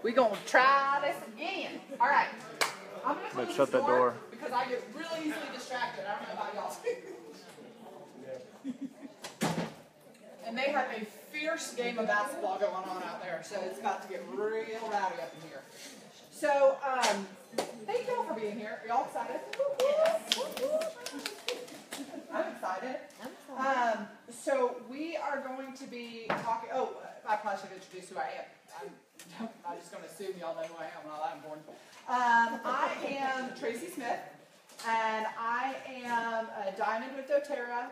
We gonna try this again. All right. I'm gonna close shut this that door because I get really easily distracted. I don't know about y'all. And they have a fierce game of basketball going on out there, so it's about to get real rowdy up in here. So, thank y'all for being here. Are y'all excited? I'm excited. So we are going to be talking. Oh, I probably should introduce who I am. I'm just going to assume y'all know who I am. I'm not that important. I am Tracey Smith, and I am a diamond with doTERRA.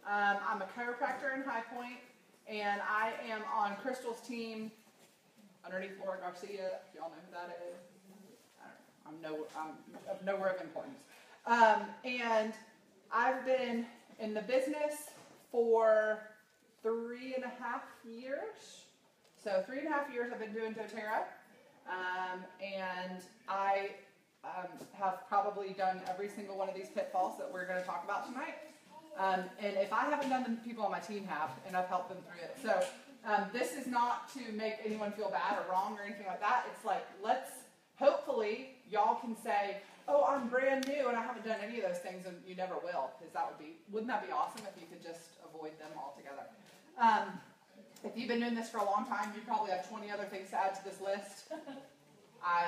I'm a chiropractor in High Point, and I am on Crystal's team underneath Laura Garcia. Y'all know who that is? I don't know. I'm of nowhere of importance. And I've been in the business for 3.5 years. So 3.5 years I've been doing doTERRA. And I have probably done every single one of these pitfalls that we're going to talk about tonight. And if I haven't done them, people on my team have, and I've helped them through it. So this is not to make anyone feel bad or wrong or anything like that. It's like, hopefully, y'all can say, oh, I'm brand new and I haven't done any of those things, and you never will, because wouldn't that be awesome if you could just avoid them altogether? If you've been doing this for a long time, you probably have 20 other things to add to this list. I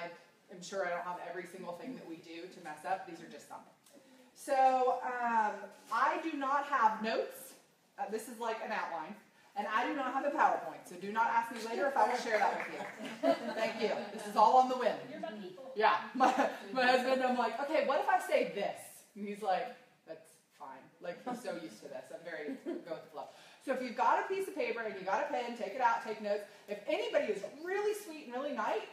am sure I don't have every single thing that we do to mess up. These are just some. So I do not have notes. This is like an outline. And I do not have a PowerPoint. So do not ask me later if I will share that with you. Thank you. This is all on the whim. You're my people. Yeah. My husband, I'm like, okay, what if I say this? And he's like, that's fine. Like, he's so used to this. I'm very go with the flow. So if you've got a piece of paper and you got a pen, take it out, take notes. If anybody is really sweet and really nice,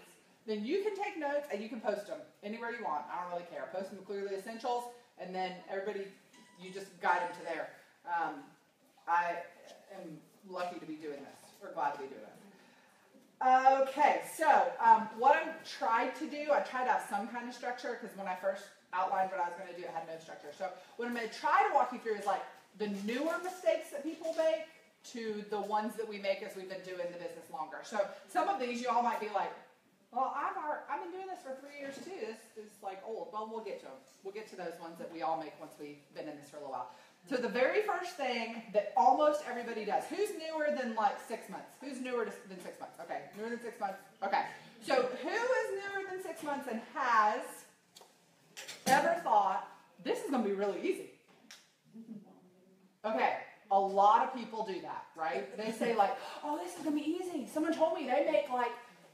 then you can take notes and you can post them anywhere you want. I don't really care. Post them to Clearly Essentials, and then everybody, you just guide them to there. I am lucky to be doing this, or glad to be doing it. Okay, so what I tried to do, I tried to have some kind of structure, because when I first outlined what I was going to do, I had no structure. So what I'm going to try to walk you through is like the newer mistakes that people make to the ones that we make as we've been doing the business longer. So some of these you all might be like, well, I've been doing this for 3 years too. This is like old. Well, we'll get to them. We'll get to those ones that we all make once we've been in this for a little while. So the very first thing that almost everybody does, who's newer than like 6 months? Who's newer than 6 months? Okay, newer than 6 months? Okay. So who is newer than 6 months and has ever thought, this is going to be really easy? Okay, a lot of people do that, right? They say like, oh, this is going to be easy. Someone told me they make like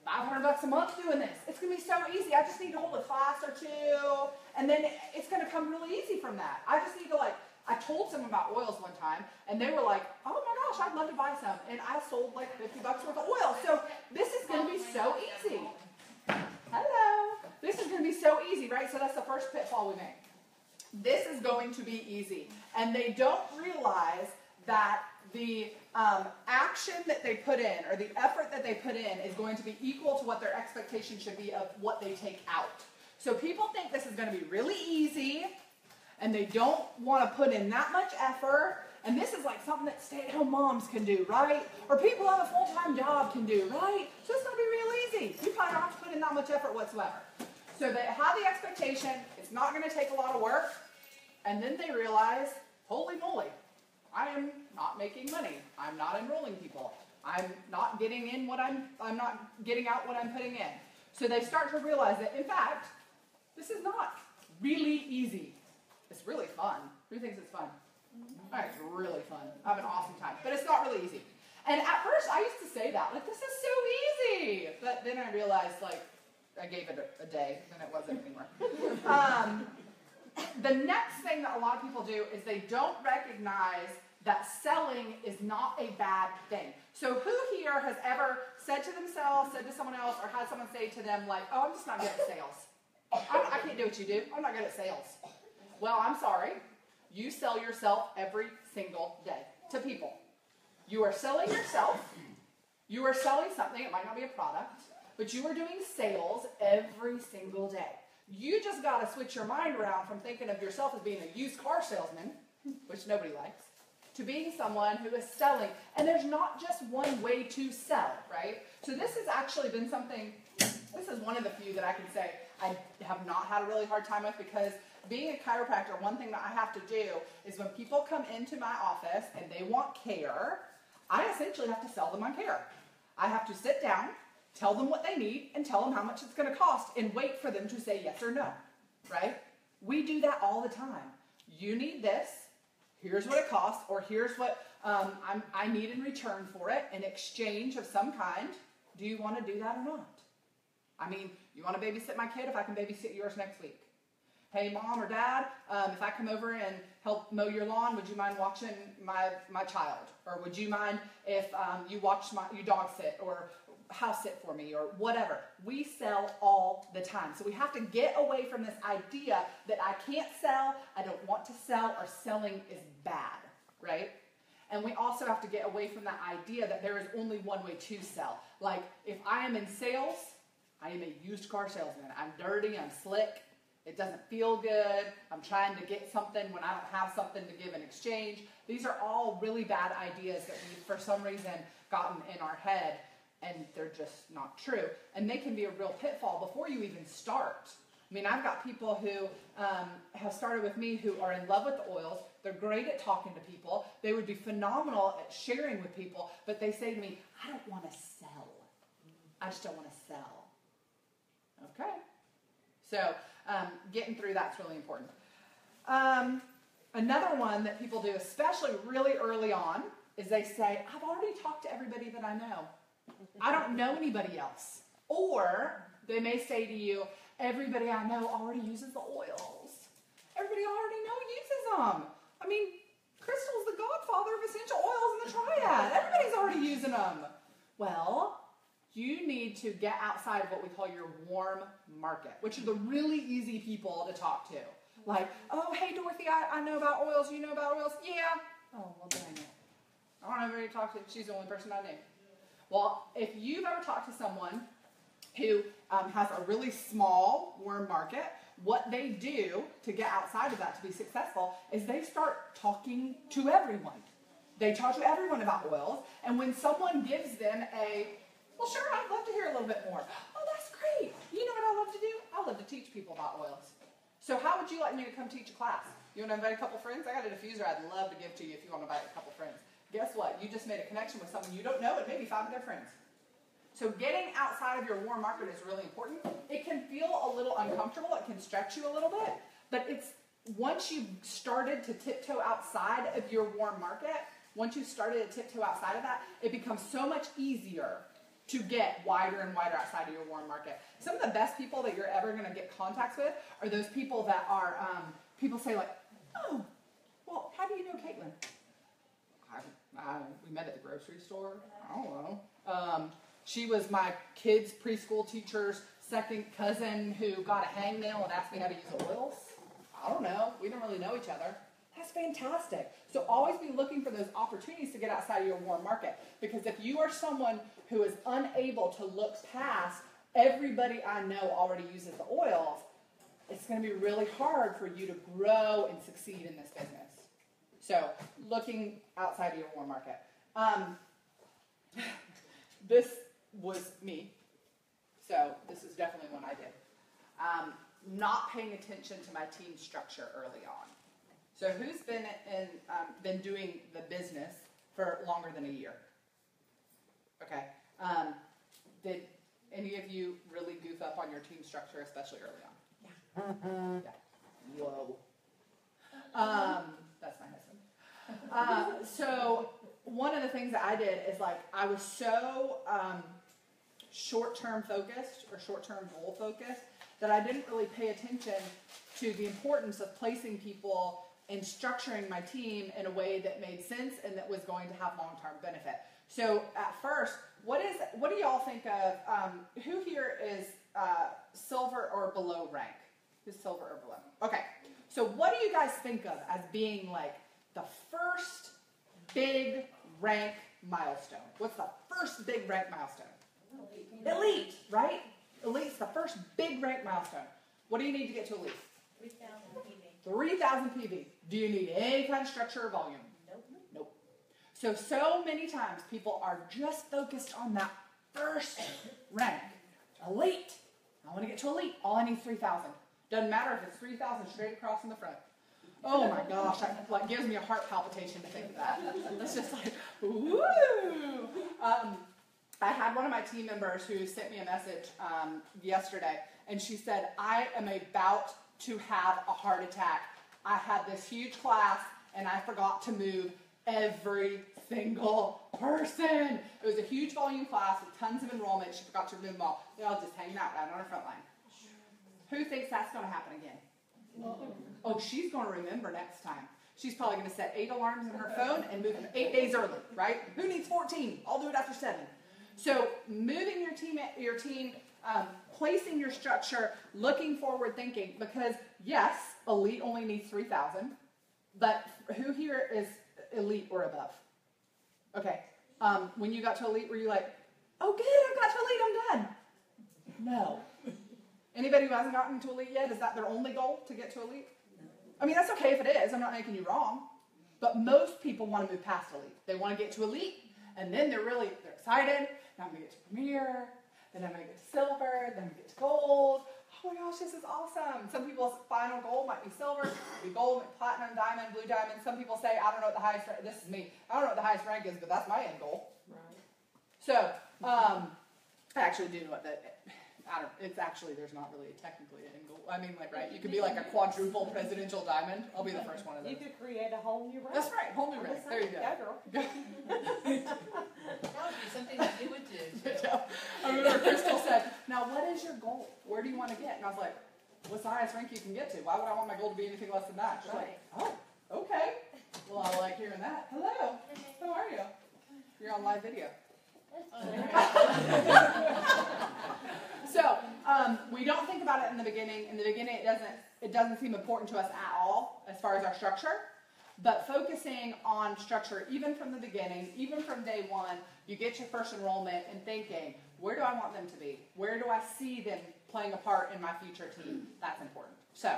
$500 a month doing this. It's going to be so easy. I just need to hold a class or two, and then it's going to come really easy from that. I just need to I told someone about oils one time, and they were like, oh my gosh, I'd love to buy some. And I sold like $50 worth of oil. So this is going to be so easy. Hello. This is going to be so easy, right? So that's the first pitfall we make. This is going to be easy. And they don't realize that the action that they put in, or the effort that they put in, is going to be equal to what their expectation should be of what they take out. So people think this is going to be really easy, and they don't want to put in that much effort, and this is like something that stay-at-home moms can do, right? Or people who have a full-time job can do, right? So it's going to be real easy. You probably don't have to put in that much effort whatsoever. So they have the expectation, it's not going to take a lot of work, and then they realize, holy moly, I am not making money. I'm not enrolling people. I'm not getting in what I'm not getting out what I'm putting in. So they start to realize that, in fact, this is not really easy. It's really fun. Who thinks it's fun? It's really fun. I have an awesome time. But it's not really easy. And at first, I used to say that. Like, this is so easy. But then I realized, like, I gave it a day, and it wasn't anymore. The next thing that a lot of people do is they don't recognize that selling is not a bad thing. So who here has ever said to themselves, said to someone else, or had someone say to them, like, oh, I'm just not good at sales. I can't do what you do. I'm not good at sales. Well, I'm sorry. You sell yourself every single day to people. You are selling yourself. You are selling something. It might not be a product, but you are doing sales every single day. You just got to switch your mind around from thinking of yourself as being a used car salesman, which nobody likes, to being someone who is selling. And there's not just one way to sell, right? So this has actually been something This is one of the few that I can say I have not had a really hard time with, because being a chiropractor, one thing that I have to do is when people come into my office and they want care, I essentially have to sell them on care. I have to sit down, tell them what they need, and tell them how much it's going to cost, and wait for them to say yes or no, right? We do that all the time. You need this, here's what it costs, or here's what I need in return for it, in exchange of some kind. Do you want to do that or not? I mean, you want to babysit my kid? If I can babysit yours next week. Hey, mom or dad, if I come over and help mow your lawn, would you mind watching my child? Or would you mind if you dog sit or house sit for me or whatever? We sell all the time. So we have to get away from this idea that I can't sell, I don't want to sell, or selling is bad, right? And we also have to get away from that idea that there is only one way to sell. Like, if I am in sales, I am a used car salesman. I'm dirty, I'm slick. It doesn't feel good. I'm trying to get something when I don't have something to give in exchange. These are all really bad ideas that we've, for some reason, gotten in our head, and they're just not true. And they can be a real pitfall before you even start. I mean, I've got people who have started with me who are in love with the oils. They're great at talking to people. They would be phenomenal at sharing with people, but they say to me, I don't want to sell. I just don't want to sell. Okay. So getting through that's really important. Another one that people do, especially really early on, is they say, I've already talked to everybody that I know. I don't know anybody else. Or they may say to you, everybody I know already uses the oils. Everybody I already know uses them. I mean, Crystal's the godfather of essential oils in the triad. Everybody's already using them. Well, you need to get outside of what we call your warm market, which are the really easy people to talk to. Like, oh, hey, Dorothy, I know about oils. You know about oils? Yeah. Oh, well, dang it. I don't have anybody to talk to. She's the only person I know. Well, if you've ever talked to someone who has a really small warm market, what they do to get outside of that to be successful is they start talking to everyone. They talk to everyone about oils, and when someone gives them well, sure, I'd love to hear a little bit more. Oh, that's great. You know what I love to do? I love to teach people about oils. So how would you like me to come teach a class? You want to invite a couple friends? I got a diffuser I'd love to give to you if you want to invite a couple friends. Guess what? You just made a connection with someone you don't know and maybe 5 of their friends. So getting outside of your warm market is really important. It can feel a little uncomfortable. It can stretch you a little bit. But it's once you've started to tiptoe outside of your warm market, once you've started to tiptoe outside of that, it becomes so much easier to get wider and wider outside of your warm market. Some of the best people that you're ever going to get contacts with are those people that are, people say like, oh, well, how do you know Caitlin? We met at the grocery store. I don't know. She was my kid's preschool teacher's second cousin who got a hangnail and asked me how to use oils. I don't know. We don't really know each other. That's fantastic. So always be looking for those opportunities to get outside of your warm market. Because if you are someone who is unable to look past everybody I know already uses the oils, it's going to be really hard for you to grow and succeed in this business. So looking outside of your warm market. This was me. So this is definitely one I did. Not paying attention to my team structure early on. So who's been doing the business for longer than a year? Okay. Did any of you really goof up on your team structure, especially early on? Yeah. Whoa. That's my husband. So one of the things that I did is like I was so short-term focused or short-term goal focused that I didn't really pay attention to the importance of placing people and structuring my team in a way that made sense and that was going to have long-term benefit. So at first, what do y'all think of, who here is silver or below rank? Who's silver or below? Okay, so what do you guys think of as being like the first big rank milestone? What's the first big rank milestone? Elite, right? Elite's the first big rank milestone. What do you need to get to elite? 3,000 PV. 3,000 PV. Do you need any kind of structure or volume? Nope. So many times people are just focused on that first rank. Elite. I want to get to elite. All I need is 3,000. Doesn't matter if it's 3,000 straight across in the front. Oh my gosh, that like gives me a heart palpitation to think of that. It's just like, woo! I had one of my team members who sent me a message yesterday, and she said, I am about to have a heart attack. I had this huge class, and I forgot to move every single person. It was a huge volume class with tons of enrollment. She forgot to move them all. They're all just hanging out right on her front line. Who thinks that's going to happen again? Oh, she's going to remember next time. She's probably going to set 8 alarms in her phone and move them 8 days early, right? Who needs 14? I'll do it after 7. So moving your team, placing your structure, looking forward thinking, because yes, elite only needs 3,000, but who here is elite or above? Okay. When you got to elite, were you like, oh good, I got to elite, I'm done? No. Anybody who hasn't gotten to elite yet, is that their only goal, to get to elite? I mean, that's okay if it is. I'm not making you wrong. But most people want to move past elite. They want to get to elite, and then they're excited. Now I'm going to get to premier, then I'm going to get to silver, then I'm going to get to gold. Oh my gosh, this is awesome. Some people's final goal might be silver, might be gold, platinum, diamond, blue diamond. Some people say, I don't know what the highest rank, this is me, I don't know what the highest rank is, but that's my end goal. Right. So, I actually do know what it's actually, there's not really technically an end goal. I mean, like, right, you could be like a quadruple presidential diamond. I'll be the first one of those. You could create a whole new rank. That's right, whole new rank. There you go. Yeah, girl. That would be something that you would do. I remember Crystal said, now what is your goal? Where do you want to get? And I was like, what's the highest rank you can get to? Why would I want my goal to be anything less than that? She's like, oh, okay. Well, I like hearing that. Hello, how are you? You're on live video. So, we don't think about it in the beginning. In the beginning, it doesn't seem important to us at all as far as our structure. But focusing on structure, even from the beginning, even from day one, you get your first enrollment and thinking, where do I want them to be? Where do I see them playing a part in my future team? That's important. So,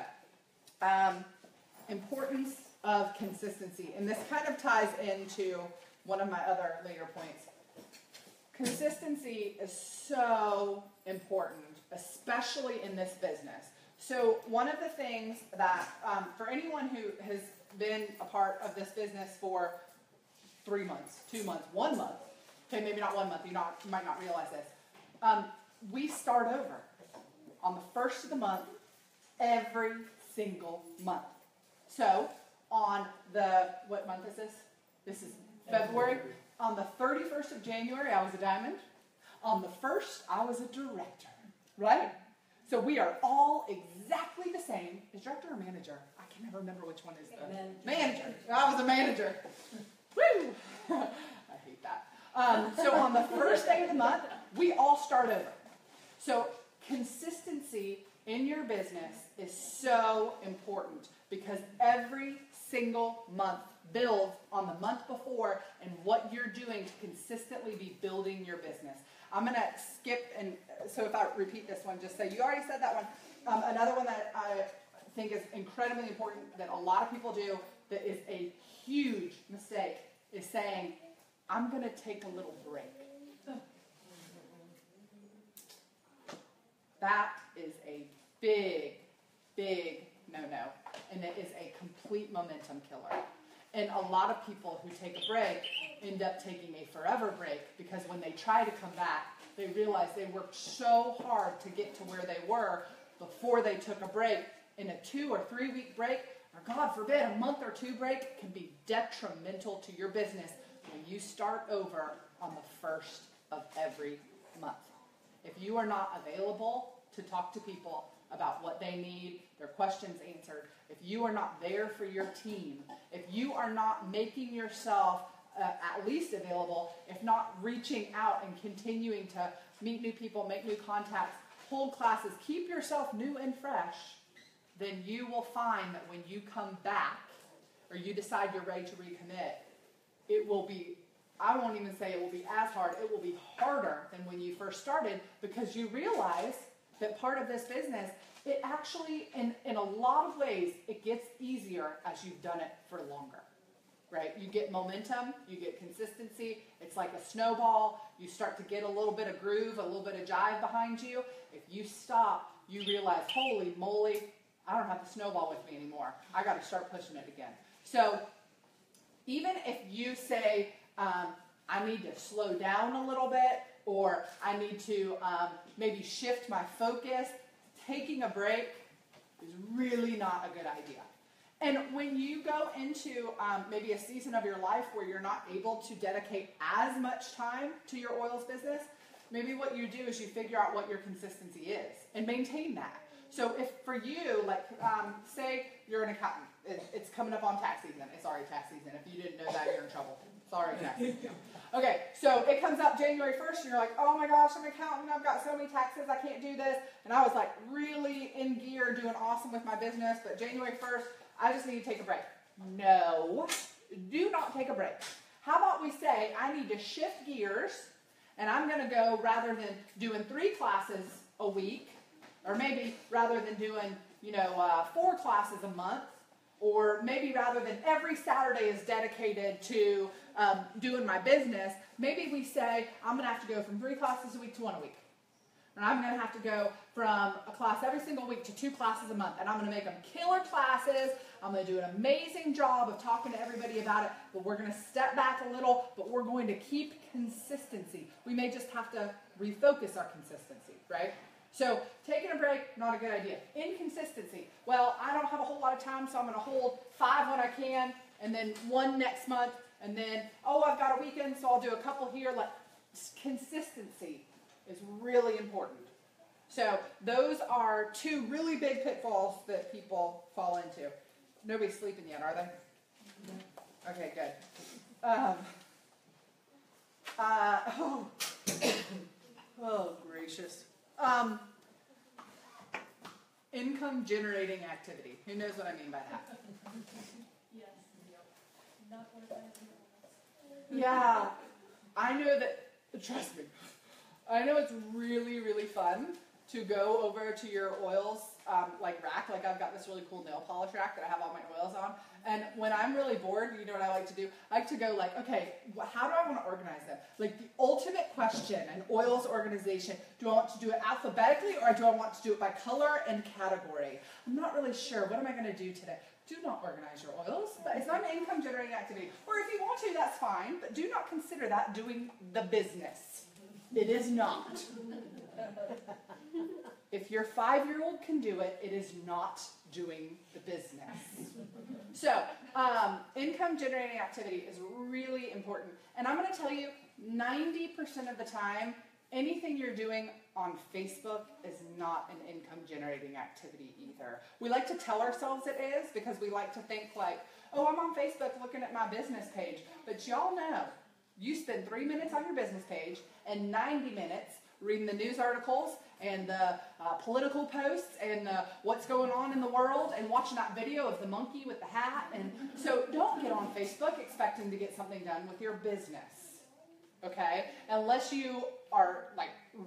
importance of consistency. And this kind of ties into one of my other later points. Consistency is so important, especially in this business. So one of the things that, for anyone who has been a part of this business for 3 months, 2 months, 1 month, okay, maybe not 1 month, you might not realize this, we start over on the first of the month, every single month. So on what month is this? This is February. On the 31st of January, I was a diamond. On the 1st, I was a director, right? So we are all exactly the same. Is director or manager? I can never remember which one is the manager. I was a manager. Woo! I hate that. So on the first day of the month, we all start over. So consistency in your business is so important because every single month builds on the month before and what you're doing to consistently be building your business. I'm going to skip, and so if I repeat this one, just say, you already said that one. Another one that I think is incredibly important that a lot of people do that is a huge mistake is saying, I'm going to take a little break. That is a big, big no-no, and it is a complete momentum killer. And a lot of people who take a break end up taking a forever break because when they try to come back, they realize they worked so hard to get to where they were before they took a break. And a 2 or 3 week break, or God forbid, a month or 2 break can be detrimental to your business when you start over on the first of every month. If you are not available to talk to people about what they need, their questions answered, if you are not there for your team, if you are not making yourself at least available, if not reaching out and continuing to meet new people, make new contacts, hold classes, keep yourself new and fresh, then you will find that when you come back or you decide you're ready to recommit, it will be, I won't even say it will be as hard, it will be harder than when you first started because you realize that part of this business, it actually, in a lot of ways, it gets easier as you've done it for longer. right? You get momentum, you get consistency. It's like a snowball. You start to get a little bit of groove, a little bit of jive behind you. If you stop, you realize, holy moly, I don't have the snowball with me anymore. I got to start pushing it again. So even if you say, I need to slow down a little bit, or I need to maybe shift my focus, taking a break is really not a good idea. And when you go into maybe a season of your life where you're not able to dedicate as much time to your oils business, maybe what you do is you figure out what your consistency is and maintain that. So if for you, like say you're an accountant, it's coming up on tax season. It's already tax season. If you didn't know that, you're in trouble. Sorry, tax season. Okay, so it comes up January 1st, and you're like, oh my gosh, I'm an accountant, I've got so many taxes, I can't do this. And I was like really in gear, doing awesome with my business, but January 1st, I just need to take a break. No, do not take a break. How about we say, I need to shift gears, and I'm going to go, rather than doing 3 classes a week, or maybe rather than doing, 4 classes a month, or maybe rather than every Saturday is dedicated to doing my business, maybe we say, I'm going to have to go from 3 classes a week to 1 a week. And I'm going to have to go from a class every single week to 2 classes a month. And I'm going to make them killer classes. I'm going to do an amazing job of talking to everybody about it. But we're going to step back a little, but we're going to keep consistency. We may just have to refocus our consistency, right? So taking a break, not a good idea. Inconsistency. Well, I don't have a whole lot of time, so I'm going to hold 5 when I can, and then 1 next month, and then, I've got a weekend, so I'll do a couple here. Like, consistency is really important. So those are 2 really big pitfalls that people fall into. Nobody's sleeping yet, are they? Okay, good. Oh, gracious. Income generating activity. Who knows what I mean by that? Yes. Not what I Yeah. I know that, trust me, I know it's really, really fun to go over to your oils rack. Like I've got this really cool nail polish rack that I have all my oils on. And when I'm really bored, you know what I like to do? I like to go okay, how do I want to organize them? Like the ultimate question in oils organization, do I want to do it alphabetically or do I want to do it by color and category? I'm not really sure. What am I going to do today? Do not organize your oils. It's not an income generating activity. Or if you want to, that's fine, but do not consider that doing the business. It is not. If your 5-year-old can do it, it is not doing the business. So, income generating activity is really important. And I'm going to tell you, 90% of the time, anything you're doing on Facebook is not an income generating activity either. We like to tell ourselves it is because we like to think I'm on Facebook looking at my business page. But y'all know, you spend 3 minutes on your business page and 90 minutes reading the news articles and the political posts and what's going on in the world and watching that video of the monkey with the hat. And so don't get on Facebook expecting to get something done with your business, okay? Unless you are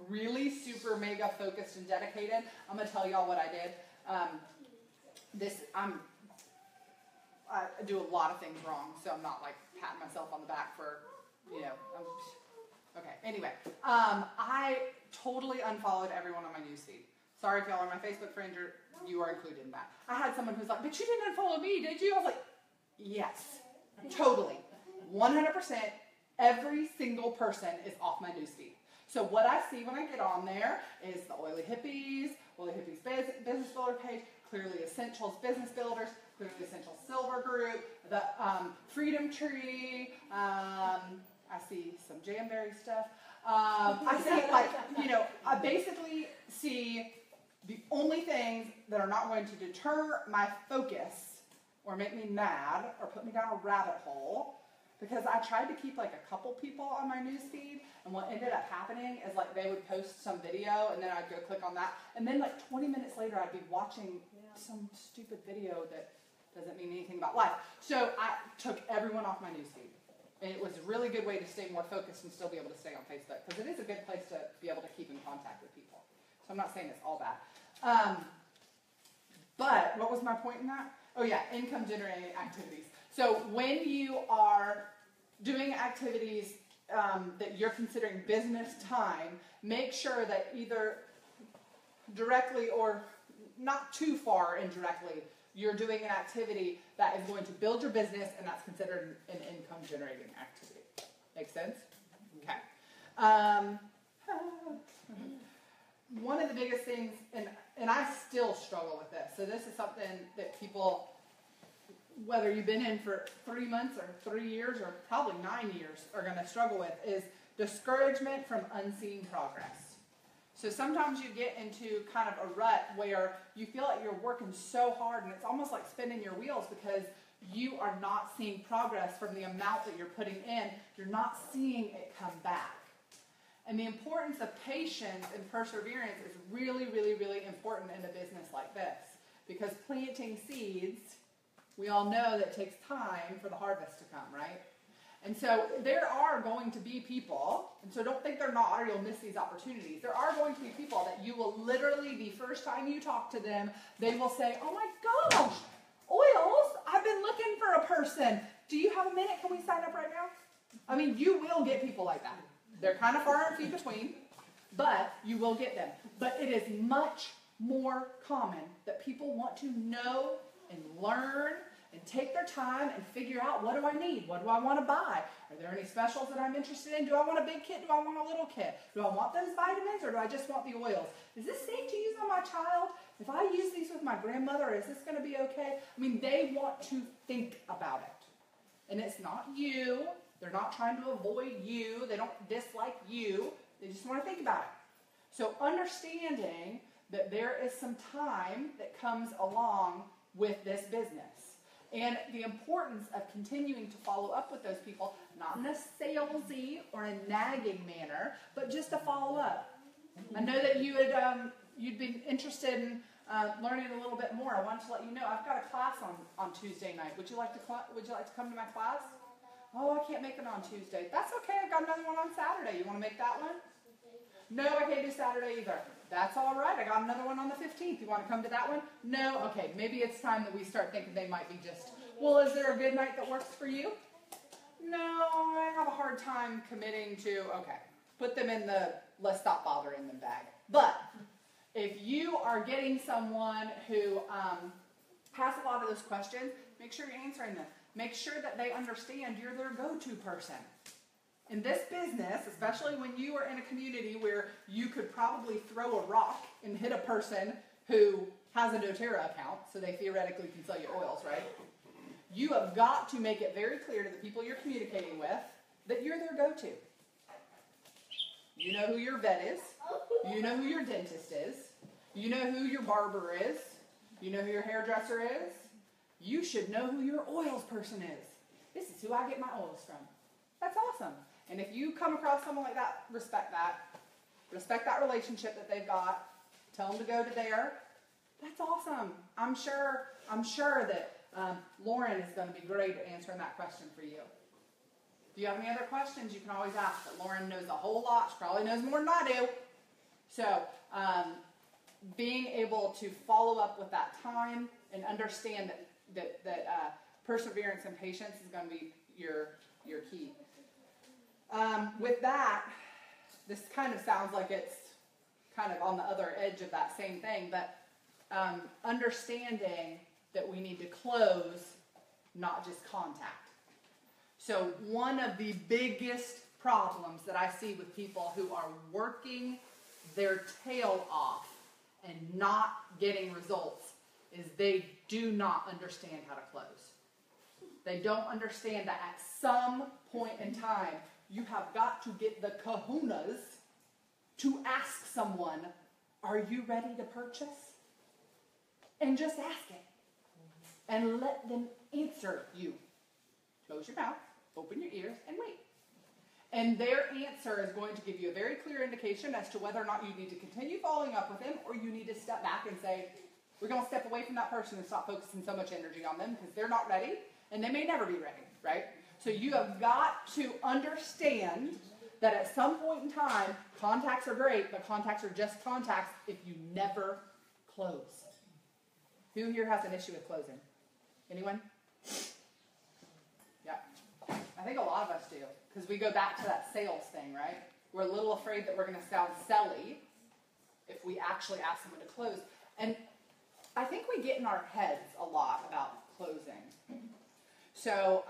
really super mega focused and dedicated. I'm going to tell y'all what I did. I do a lot of things wrong, so I'm not patting myself on the back for, okay, anyway, I totally unfollowed everyone on my newsfeed. Sorry if y'all are my Facebook friends, you are included in that. I had someone who's like, but you didn't unfollow me, did you? I was like, yes, totally, 100%, every single person is off my newsfeed. So what I see when I get on there is the Oily Hippies Business Builder page, Clearly Essentials Business Builders, Clearly Essentials Silver Group, the Freedom Tree, I see some Jamberry stuff. I see I basically see the only things that are not going to deter my focus or make me mad or put me down a rabbit hole, because I tried to keep a couple people on my newsfeed, and what ended up happening is they would post some video and then I'd go click on that, and then 20 minutes later I'd be watching some stupid video that doesn't mean anything about life. So I took everyone off my newsfeed. And it was a really good way to stay more focused and still be able to stay on Facebook, because it is a good place to be able to keep in contact with people. So I'm not saying it's all bad. But what was my point in that? Oh yeah, income generating activities. So when you are doing activities that you're considering business time, make sure that either directly or not too far indirectly, you're doing an activity that is going to build your business, and that's considered an income generating activity. Make sense? Okay. One of the biggest things, and I still struggle with this, so this is something that people, whether you've been in for 3 months or 3 years or probably 9 years, are going to struggle with, is discouragement from unseen progress. So sometimes you get into kind of a rut where you feel like you're working so hard and it's almost like spinning your wheels because you are not seeing progress from the amount that you're putting in. You're not seeing it come back. And the importance of patience and perseverance is really, really, really important in a business like this. Because planting seeds, we all know that it takes time for the harvest to come, right? And so there are going to be people, and so don't think they're not or you'll miss these opportunities. There are going to be people that you will literally, the first time you talk to them, they will say, oh my gosh, oils, I've been looking for a person. Do you have a minute? Can we sign up right now? I mean, you will get people like that. They're kind of far and few between, but you will get them. But it is much more common that people want to know and learn and take their time and figure out, what do I need? What do I want to buy? Are there any specials that I'm interested in? Do I want a big kit? Do I want a little kit? Do I want those vitamins or do I just want the oils? Is this safe to use on my child? If I use these with my grandmother, is this going to be okay? I mean, they want to think about it. And it's not you. They're not trying to avoid you. They don't dislike you. They just want to think about it. So understanding that there is some time that comes along with this business. And the importance of continuing to follow up with those people, not in a salesy or a nagging manner, but just to follow up. I know that you'd been interested in learning a little bit more. I wanted to let you know I've got a class on Tuesday night. Would you like to come to my class? Oh, I can't make it on Tuesday. That's okay. I've got another one on Saturday. You want to make that one? No, I can't do Saturday either. That's all right. I got another one on the 15th. You want to come to that one? No? Okay, maybe it's time that we start thinking they might be just, well, is there a good night that works for you? No, I have a hard time committing to, okay. Put them in the let's stop bothering them bag. But if you are getting someone who has a lot of those questions, make sure you're answering them. Make sure that they understand you're their go-to person. In this business, especially when you are in a community where you could probably throw a rock and hit a person who has a doTERRA account, so they theoretically can sell you oils, right? You have got to make it very clear to the people you're communicating with that you're their go-to. You know who your vet is. You know who your dentist is. You know who your barber is. You know who your hairdresser is. You should know who your oils person is. This is who I get my oils from. That's awesome. And if you come across someone like that, respect that. Respect that relationship that they've got. Tell them to go to there. That's awesome. I'm sure that Lauren is going to be great at answering that question for you. If you have any other questions, you can always ask. But Lauren knows a whole lot. She probably knows more than I do. So being able to follow up with that time and understand that perseverance and patience is going to be your key. With that, this kind of sounds like it's kind of on the other edge of that same thing, but understanding that we need to close, not just contact. So one of the biggest problems that I see with people who are working their tail off and not getting results is they do not understand how to close. They don't understand that at some point in time, you have got to get the kahunas to ask someone, are you ready to purchase? And just ask it. And let them answer you. Close your mouth, open your ears, and wait. And their answer is going to give you a very clear indication as to whether or not you need to continue following up with them or you need to step back and say, we're going to step away from that person and stop focusing so much energy on them because they're not ready and they may never be ready, right? So you have got to understand that at some point in time, contacts are great, but contacts are just contacts if you never close. Who here has an issue with closing? Anyone? I think a lot of us do, because we go back to that sales thing, right? We're a little afraid that we're going to sound selly if we actually ask someone to close. And I think we get in our heads a lot about closing. So,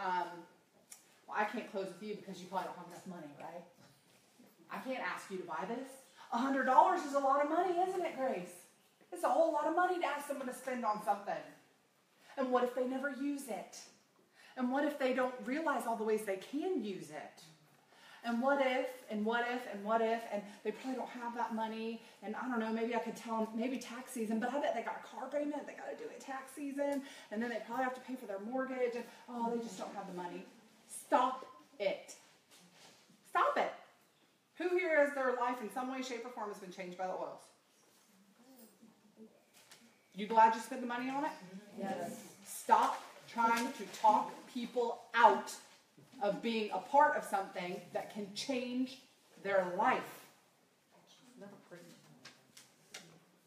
well, I can't close with you because you probably don't have enough money, right? I can't ask you to buy this. $100 is a lot of money, isn't it, Grace? It's a whole lot of money to ask someone to spend on something. And what if they never use it? And what if they don't realize all the ways they can use it? And what if, and what if, and what if, and they probably don't have that money, and I don't know, maybe I could tell them, maybe tax season, but I bet they got a car payment, they got to do it tax season, and then they probably have to pay for their mortgage, and oh, they just don't have the money. Stop it. Stop it. Who here has their life in some way, shape, or form has been changed by the oils? You glad you spent the money on it? Yes. Stop trying to talk people out of being a part of something that can change their life.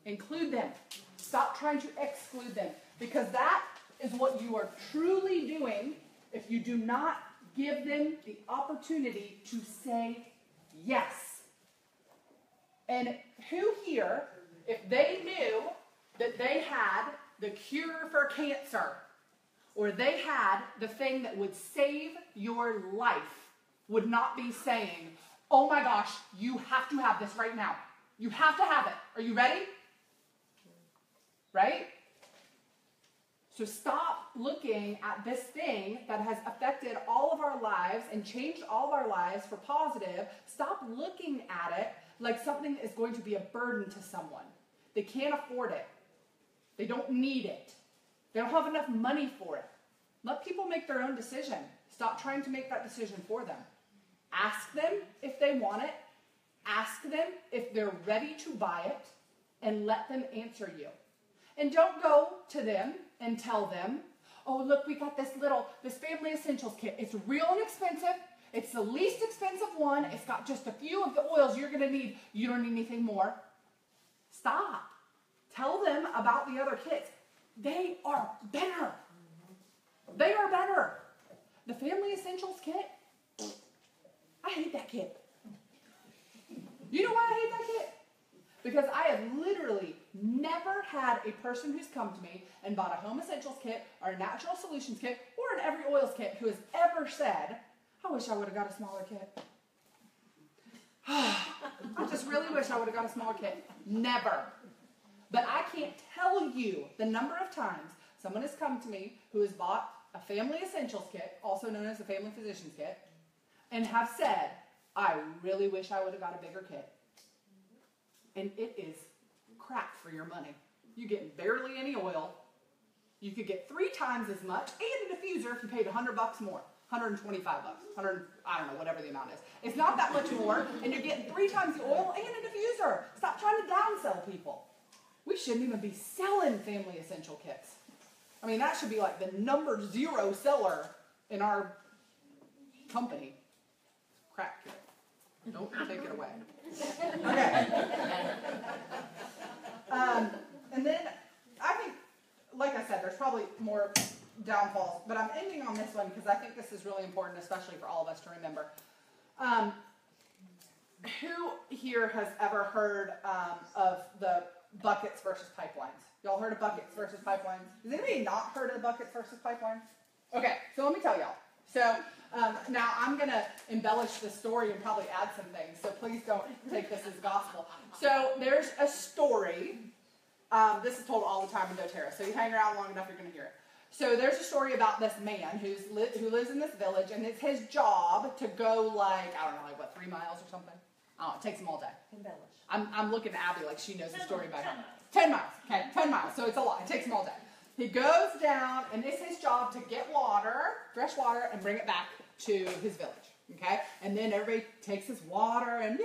Include them. Stop trying to exclude them, because that is what you are truly doing if you do not give them the opportunity to say yes. And who here, if they knew that they had the cure for cancer, or they had the thing that would save your life, would not be saying, oh my gosh, you have to have this right now. You have to have it. Are you ready? Right? So stop looking at this thing that has affected all of our lives and changed all of our lives for positive. Stop looking at it like something that is going to be a burden to someone. They can't afford it. They don't need it. They don't have enough money for it. Let people make their own decision. Stop trying to make that decision for them. Ask them if they want it. Ask them if they're ready to buy it, and let them answer you. And don't go to them and tell them, oh, look, we got this family essentials kit. It's real inexpensive. It's the least expensive one. It's got just a few of the oils you're going to need. You don't need anything more. Stop. Tell them about the other kits. They are better. They are better. The Family Essentials kit, I hate that kit. You know why I hate that kit? Because I have literally never had a person who's come to me and bought a Home Essentials kit or a Natural Solutions kit or an Every Oils kit who has ever said, I wish I would have got a smaller kit. I just really wish I would have got a smaller kit. Never. But I can't tell you the number of times someone has come to me who has bought a Family Essentials kit, also known as a Family Physicians kit, and have said, I really wish I would have got a bigger kit. And it is crap for your money. You get barely any oil. You could get 3 times as much and a diffuser if you paid $100 more. $125, I don't know, whatever the amount is. It's not that much more, and you're getting 3 times the oil and a diffuser. Stop trying to downsell people. We shouldn't even be selling Family Essential kits. I mean, that should be like the number 0 seller in our company. Crap kit. Don't take it away. Okay. And then I think, like I said, there's probably more downfalls, but I'm ending on this one because I think this is really important, especially for all of us to remember. Who here has ever heard of the buckets versus pipelines? Y'all heard of buckets versus pipelines? Has anybody not heard of buckets versus pipelines? Okay, so let me tell y'all. So now I'm going to embellish the story and probably add some things, so please don't take this as gospel. So there's a story. This is told all the time in doTERRA, so you hang around long enough, you're going to hear it. So there's a story about this man who lives in this village, and it's his job to go like, I don't know, like what, 3 miles or something? I don't know, it takes him all day. Embellish. I'm looking at Abby like she knows the story by heart. 10 miles, okay, 10 miles, so it's a lot. It takes him all day. He goes down, and it's his job to get water, fresh water, and bring it back to his village, okay? And then everybody takes his water, and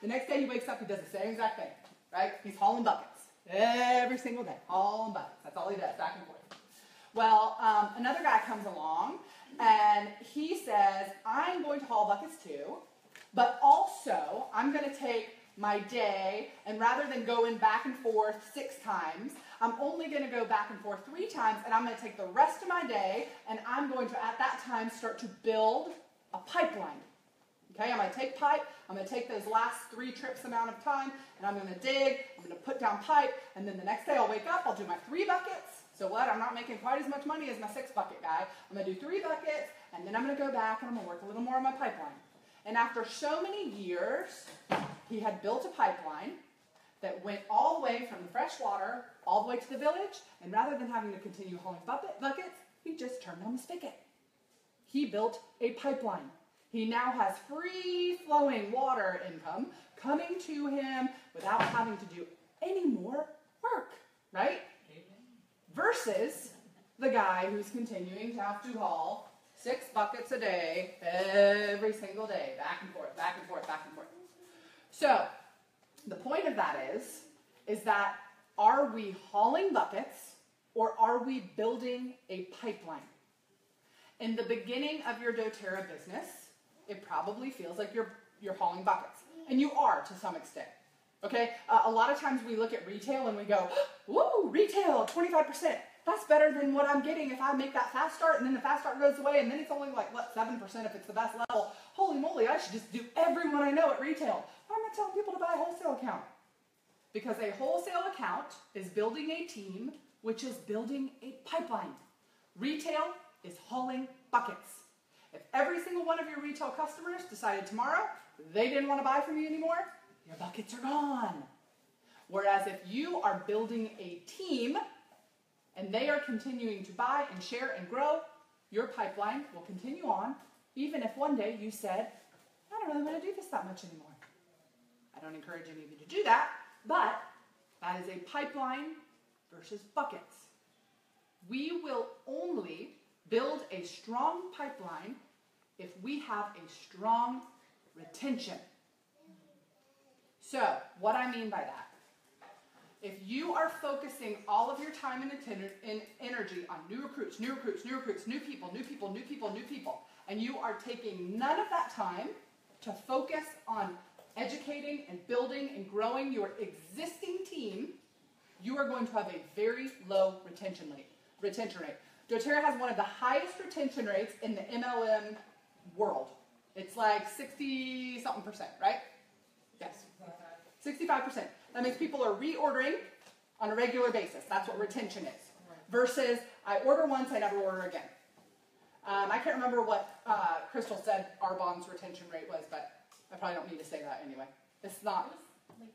the next day he wakes up, he does the same exact thing, right? He's hauling buckets every single day, hauling buckets. That's all he does, back and forth. Well, another guy comes along, and he says, I'm going to haul buckets too, but also I'm going to take my day, and rather than going back and forth 6 times, I'm only going to go back and forth 3 times, and I'm going to take the rest of my day, and I'm going to, at that time, start to build a pipeline. Okay, I'm going to take pipe, I'm going to take those last 3 trips amount of time, and I'm going to dig, I'm going to put down pipe, and then the next day I'll wake up, I'll do my 3 buckets. So what? I'm not making quite as much money as my 6 bucket guy. I'm going to do 3 buckets, and then I'm going to go back and I'm going to work a little more on my pipeline. And after so many years, he had built a pipeline that went all the way from the fresh water all the way to the village, and rather than having to continue hauling buckets, he just turned on the spigot. He built a pipeline. He now has free-flowing water income coming to him without having to do any more work, right? Versus the guy who's continuing to have to haul 6 buckets a day every single day, back and forth, back and forth, back and forth. So the point of that is that are we hauling buckets or are we building a pipeline? In the beginning of your doTERRA business, it probably feels like you're hauling buckets, and you are to some extent. Okay, a lot of times we look at retail and we go, woo, retail, 25%. That's better than what I'm getting if I make that fast start, and then the fast start goes away, and then it's only like, what, 7% if it's the best level. Holy moly, I should just do everyone I know at retail. Why am I telling people to buy a wholesale account? Because a wholesale account is building a team, which is building a pipeline. Retail is hauling buckets. If every single one of your retail customers decided tomorrow they didn't want to buy from you anymore, your buckets are gone. Whereas if you are building a team and they are continuing to buy and share and grow, your pipeline will continue on, even if one day you said, I don't really want to do this that much anymore. I don't encourage any of you to do that, but that is a pipeline versus buckets. We will only build a strong pipeline if we have a strong retention. So, what I mean by that, if you are focusing all of your time and energy on new recruits, new people, and you are taking none of that time to focus on educating and building and growing your existing team, you are going to have a very low retention rate. doTERRA has one of the highest retention rates in the MLM world. It's like 60-something%, right? Yes. 65%. That means people are reordering on a regular basis. That's what retention is. Versus, I order once, I never order again. I can't remember what Crystal said our bond's retention rate was, but I probably don't need to say that anyway. It's not. Like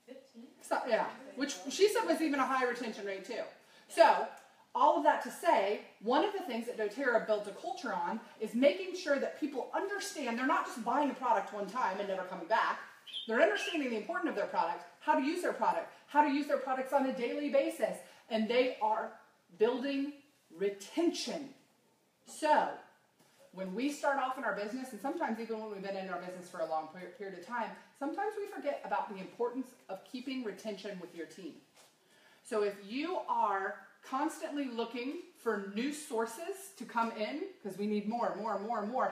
15? It's not, yeah. Which she said was even a high retention rate too. So, all of that to say, one of the things that doTERRA builds a culture on is making sure that people understand they're not just buying a product one time and never coming back. They're understanding the importance of their product, how to use their product, how to use their products on a daily basis, and they are building retention. So, when we start off in our business, and sometimes even when we've been in our business for a long period of time, sometimes we forget about the importance of keeping retention with your team. So if you are constantly looking for new sources to come in, because we need more,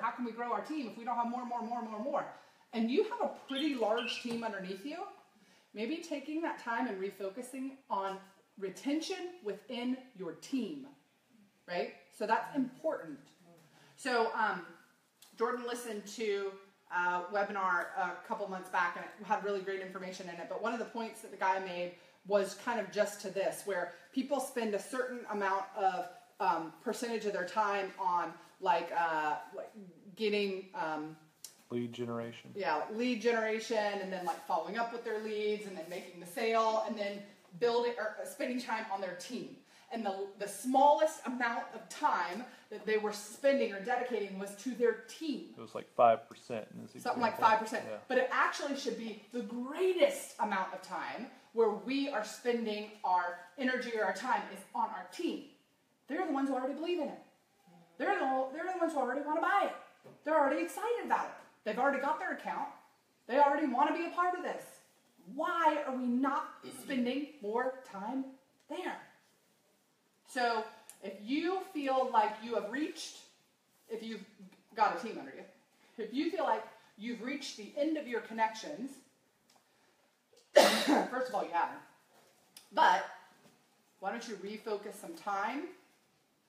how can we grow our team if we don't have more, and you have a pretty large team underneath you, maybe taking that time and refocusing on retention within your team, right? So that's important. So Jordan listened to a webinar a couple months back, and it had really great information in it, but one of the points that the guy made was kind of just to this, where people spend a certain amount of percentage of their time on like getting lead generation. Yeah, like lead generation, and then like following up with their leads, and then making the sale, and then building or spending time on their team. And the smallest amount of time that they were spending or dedicating was to their team. It was like 5%. Something like 5%. Yeah. But it actually should be the greatest amount of time where we are spending our energy or our time is on our team. They're the ones who already believe in it. They're the ones who already want to buy it. They're already excited about it. They've already got their account. They already want to be a part of this. Why are we not spending more time there? So if you feel like you have reached, if you've got a team under you, if you feel like you've reached the end of your connections, First of all, you haven't. But why don't you refocus some time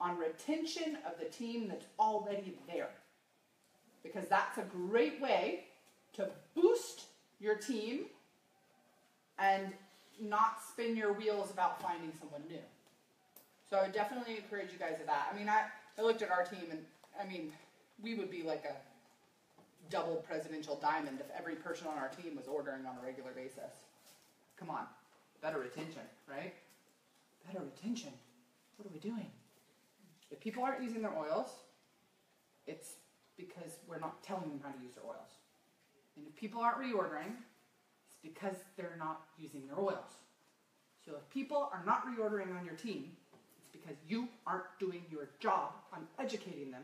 on retention of the team that's already there? Because that's a great way to boost your team and not spin your wheels about finding someone new. So I would definitely encourage you guys to that. I mean, I looked at our team, and I mean, we would be like a double presidential diamond if every person on our team was ordering on a regular basis. Come on, better retention, right? Better retention. What are we doing? If people aren't using their oils, it's because we're not telling them how to use their oils. And if people aren't reordering, it's because they're not using their oils. So if people are not reordering on your team, it's because you aren't doing your job on educating them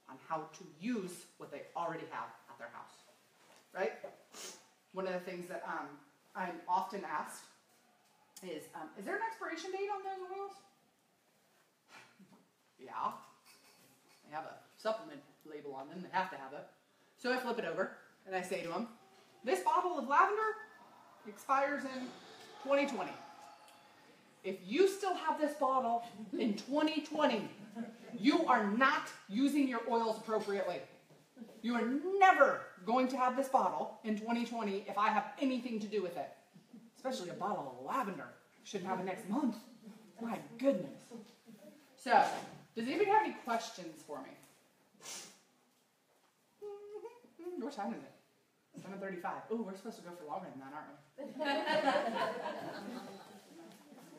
on how to use what they already have at their house, right? One of the things that I'm often asked is there an expiration date on those oils? Yeah. They have a supplement label on them. They have to have it. So I flip it over, and I say to them, this bottle of lavender expires in 2020. If you still have this bottle in 2020, you are not using your oils appropriately. You are never going to have this bottle in 2020 if I have anything to do with it. Especially a bottle of lavender. Shouldn't have it next month. My goodness. So, does anybody have any questions for me? What time is it? 7:35. Oh, we're supposed to go for longer than that, aren't we?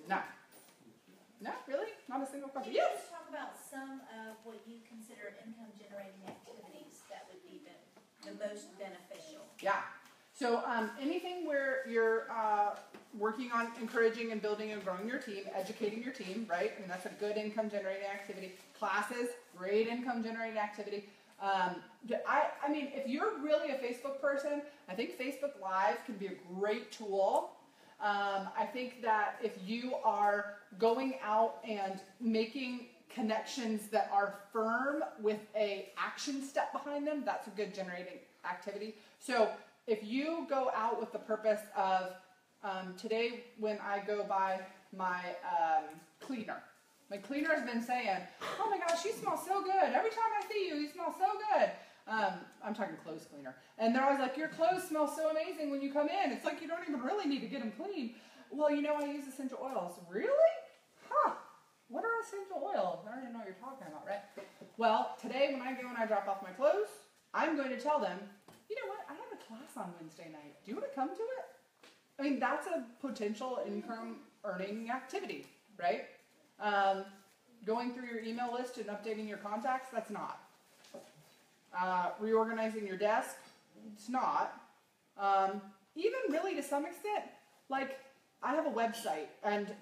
No. No, really? Not a single question. Can you Yes. just talk about some of what you consider income-generating activities that would be the most beneficial? Yeah. So anything where you're working on encouraging and building and growing your team, educating your team, right? I mean, that's a good income-generating activity. Classes, great income-generating activity. I mean, if you're really a Facebook person, I think Facebook Live can be a great tool. I think that if you are going out and making connections that are firm with a action step behind them, that's a good generating activity. So if you go out with the purpose of, today when I go by my cleaner, my cleaner has been saying, oh my gosh, you smell so good. Every time I see you, you smell so good. I'm talking clothes cleaner. And they're always like, your clothes smell so amazing when you come in. It's like you don't even really need to get them clean. Well, you know, I use essential oils. Really? Huh. What are essential oils? I already know what you're talking about, right? Well, today when I go and I drop off my clothes, I'm going to tell them, you know what? I have a class on Wednesday night. Do you want to come to it? I mean, that's a potential income earning activity, right? Going through your email list and updating your contacts, that's not. Reorganizing your desk, it's not. Even really to some extent, like I have a website, and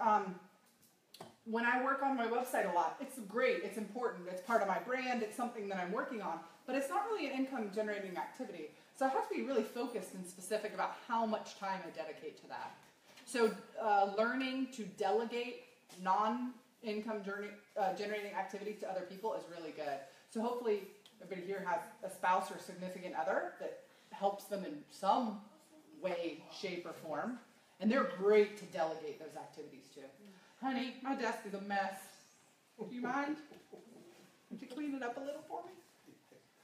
when I work on my website a lot, it's great, it's important, it's part of my brand, it's something that I'm working on, but it's not really an income generating activity. So I have to be really focused and specific about how much time I dedicate to that. So learning to delegate non-income generating activities to other people is really good. So hopefully everybody here has a spouse or significant other that helps them in some way, shape, or form. And they're great to delegate those activities to. Honey, my desk is a mess. Do you mind? Would you clean it up a little for me?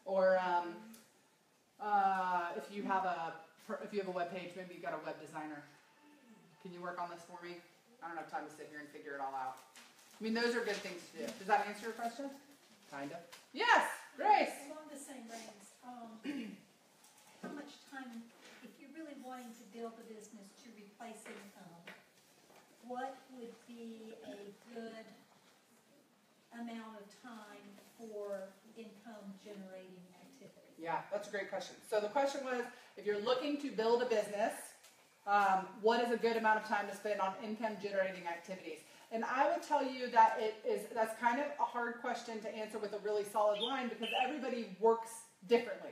Or if you have a web page, maybe you've got a web designer. Can you work on this for me? I don't have time to sit here and figure it all out. I mean, those are good things to do. Does that answer your question? Kind of. Yes, Grace. Along the same lines, how much time, if you're really wanting to build a business to replace income, what would be a good amount of time for income generating activity? Yeah, that's a great question. So the question was, if you're looking to build a business, what is a good amount of time to spend on income generating activities? And I would tell you that that's kind of a hard question to answer with a really solid line because everybody works differently.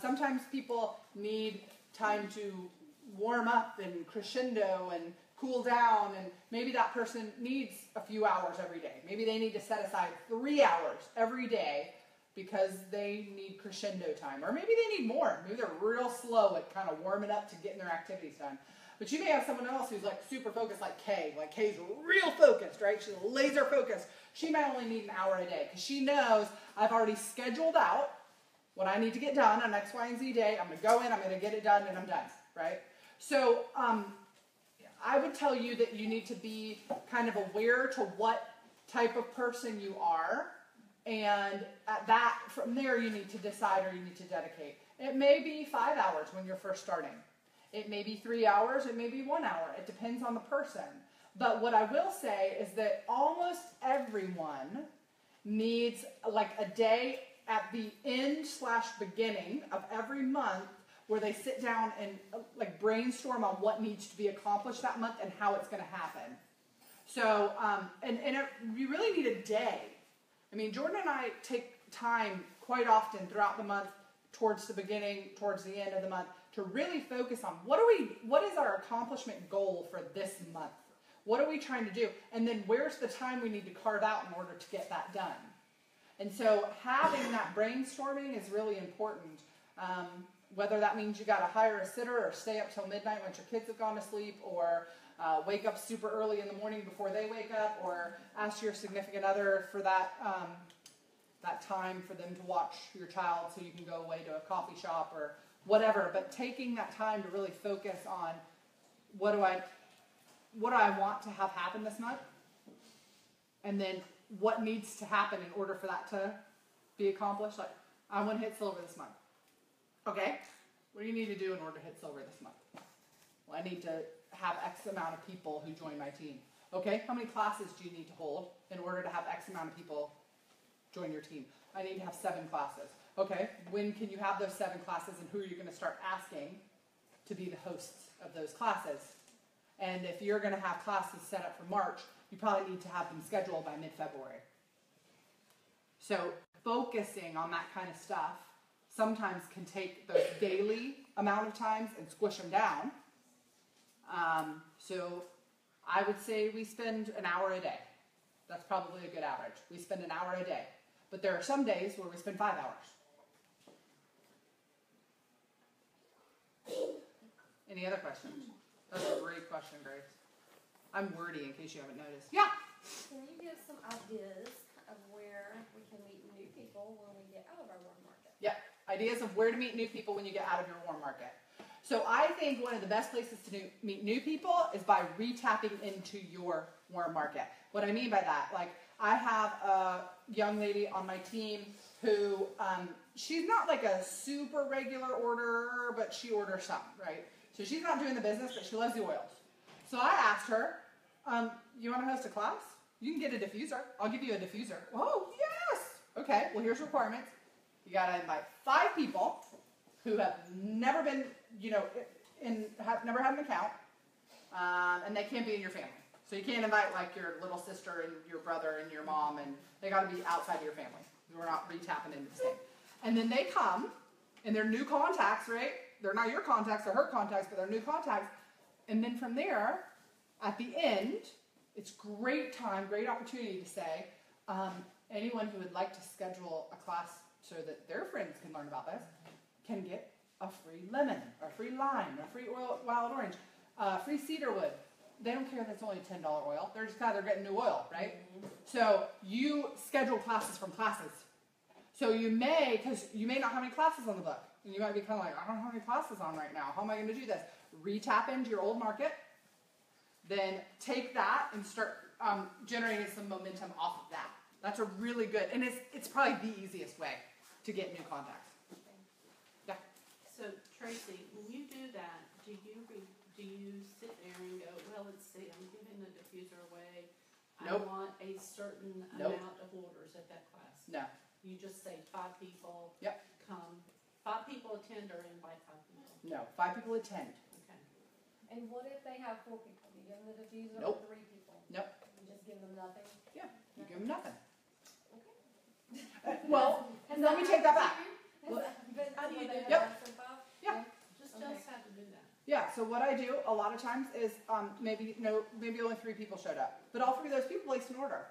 Sometimes people need time to warm up and crescendo and cool down, and maybe that person needs a few hours every day. Maybe they need to set aside 3 hours every day because they need crescendo time. Or maybe they need more. Maybe they're real slow at kind of warming up to getting their activities done. But you may have someone else who's like super focused like Kay. Like Kay's real focused, right? She's laser focused. She might only need an hour a day because she knows I've already scheduled out what I need to get done on X, Y, and Z day. I'm going to go in, I'm going to get it done, and I'm done, right? So I would tell you that you need to be kind of aware to what type of person you are. And at that, from there, you need to decide or you need to dedicate. It may be 5 hours when you're first starting. It may be 3 hours, it may be 1 hour. It depends on the person. But what I will say is that almost everyone needs like a day at the end/beginning of every month where they sit down and like brainstorm on what needs to be accomplished that month and how it's going to happen. So, you really need a day. I mean, Jordan and I take time quite often throughout the month, towards the beginning, towards the end of the month, to really focus on what is our accomplishment goal for this month? What are we trying to do? And then where's the time we need to carve out in order to get that done? And so having that brainstorming is really important. Whether that means you got to hire a sitter or stay up till midnight once your kids have gone to sleep, or wake up super early in the morning before they wake up, or ask your significant other for that time for them to watch your child so you can go away to a coffee shop or whatever. But taking that time to really focus on what do I want to have happen this month, and then what needs to happen in order for that to be accomplished. Like, I want to hit silver this month. Okay, what do you need to do in order to hit silver this month? Well, I need to have X amount of people who join my team. Okay, how many classes do you need to hold in order to have X amount of people join your team? I need to have 7 classes. Okay, when can you have those 7 classes, and who are you going to start asking to be the hosts of those classes? And if you're going to have classes set up for March, you probably need to have them scheduled by mid-February. So focusing on that kind of stuff sometimes can take those daily amount of times and squish them down. So I would say we spend an hour a day. That's probably a good average. We spend an hour a day. But there are some days where we spend 5 hours. Any other questions? That's a great question, Grace. I'm wordy in case you haven't noticed. Yeah? Can you give some ideas of where we can meet new people when we get out of our warm market? Yeah. Ideas of where to meet new people when you get out of your warm market. So I think one of the best places to meet new people is by re-tapping into your warm market. What I mean by that, like, I have a young lady on my team who, she's not like a super regular orderer, but she orders some, right? So she's not doing the business, but she loves the oils. So I asked her, you want to host a class? You can get a diffuser. I'll give you a diffuser. Oh, yes! Okay, well, here's requirements. You got to invite 5 people who have never been, have never had an account, and they can't be in your family. So you can't invite like your little sister and your brother and your mom, and they got to be outside of your family. We're not re-tapping into the same. And then they come, and they're new contacts, right? They're not your contacts, they're her contacts, but they're new contacts. And then from there, at the end, it's great time, great opportunity to say, anyone who would like to schedule a class so that their friends can learn about this can get a free lemon, or a free lime, a free wild orange, free cedarwood. They don't care if it's only a $10 oil. They're just glad they're getting new oil, right? Mm-hmm. So you schedule classes from classes. So you may, because you may not have any classes on the book. And you might be kind of like, I don't have any classes on right now. How am I going to do this? Re-tap into your old market. Then take that and start generating some momentum off of that. That's a really good, and it's probably the easiest way to get new contacts. Yeah. So Tracey, when you do that, do you sit there and go, well, let's see, I'm giving the diffuser away. Nope. I want a certain Nope. amount of orders at that class. No. You just say 5 people. Yep. Come. 5 people attend or invite 5 people. No. 5 people attend. Okay. And what if they have 4 people? Do you give them the diffuser Nope. or 3 people? Nope. You just give them nothing? Yeah. You give them nothing. Okay. Well, let me take that back. How do you do that? Yep. Yeah. Just tell us how to do that. Yeah, so what I do a lot of times is maybe only 3 people showed up. But all 3 of those people placed an order.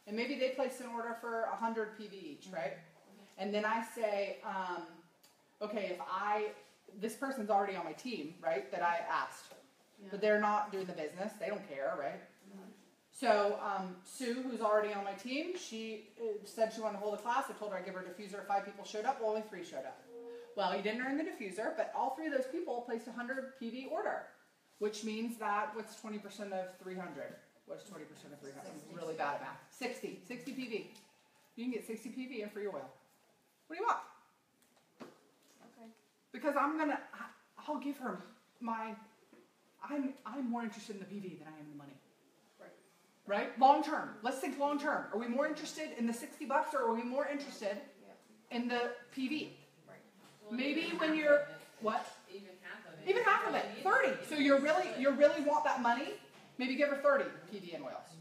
And maybe they placed an order for 100 PV each, right? And then I say, okay, this person's already on my team, right, that I asked, but they're not doing the business. They don't care, right? So Sue, who's already on my team, she said she wanted to hold a class. I told her I'd give her a diffuser if 5 people showed up. Well, only 3 showed up. Well, you didn't earn the diffuser, but all 3 of those people placed a 100 PV order, which means that what's 20% of 300? What's 20% of 300? I'm really bad at math. 60 PV. You can get 60 PV in for your oil. What do you want? Okay. Because I'll give her I'm more interested in the PV than I am in the money. Right? Long term. Let's think long term. Are we more interested in the $60 or are we more interested in the PV? Right. Maybe when you're what? Even half of it. Even half of it. 30. So you really want that money? Maybe give her 30 PV and oils.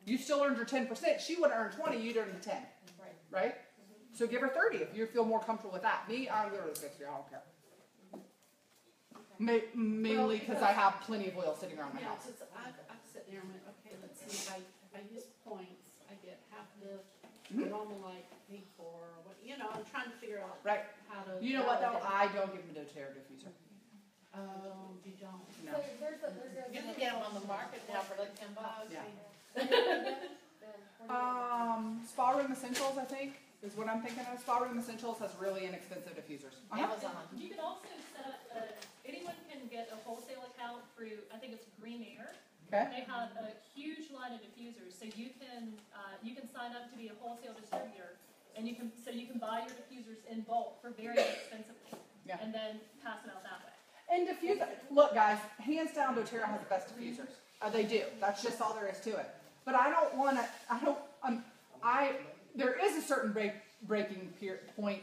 You still earned your 10%. She would earn 20. You'd earn the 10. Right? So give her 30 if you feel more comfortable with that. Me, I'm going to 60. I don't care. Mainly because I have plenty of oil sitting around my house. I've sat there and went, okay, let's see, if I use points, I get half this, but only like paid for, what, I'm trying to figure out how to. You know what though? I don't give them a doTERRA diffuser. You don't? No. So there's a You can get them on the market now for like $10. Yeah. Then Spa Room Essentials, I think, is what I'm thinking of. Spa Room Essentials has really inexpensive diffusers. Amazon. You can also set up, anyone can get a wholesale account through, I think it's Green Air. Okay. They have a huge line of diffusers, so you can sign up to be a wholesale distributor, and you can buy your diffusers in bulk for very inexpensively, and then pass them out that way. And diffuser, look guys, hands down doTERRA has the best diffusers. They do. That's just all there is to it. But I don't want to, there is a certain breaking point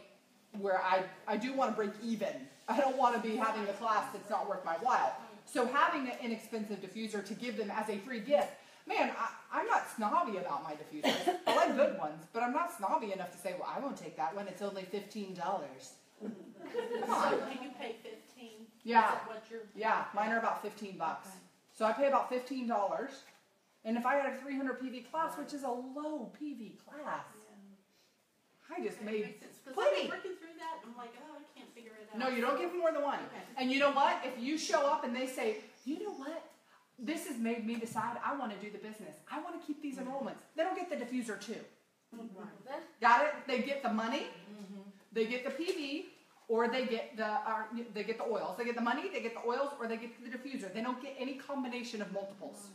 where I do want to break even. I don't want to be having a class that's not worth my while. So having an inexpensive diffuser to give them as a free gift, man, I'm not snobby about my diffusers. I like good ones, but I'm not snobby enough to say, well, I won't take that when it's only $15. Come on. So do you pay 15? Yeah. Is that what you're? Yeah, mine are about $15. So I pay about $15. And if I had a 300 PV class, which is a low PV class, I just made plenty. I'm working through that, I'm like, oh, I can't figure it out. No, you don't give more than one. Okay. And you know what? If you show up and they say, you know what? This has made me decide I want to do the business. I want to keep these enrollments. They don't get the diffuser too. Got it? They get the money, they get the PV, or they get the oils. They get the money, they get the oils, or they get the diffuser. They don't get any combination of multiples.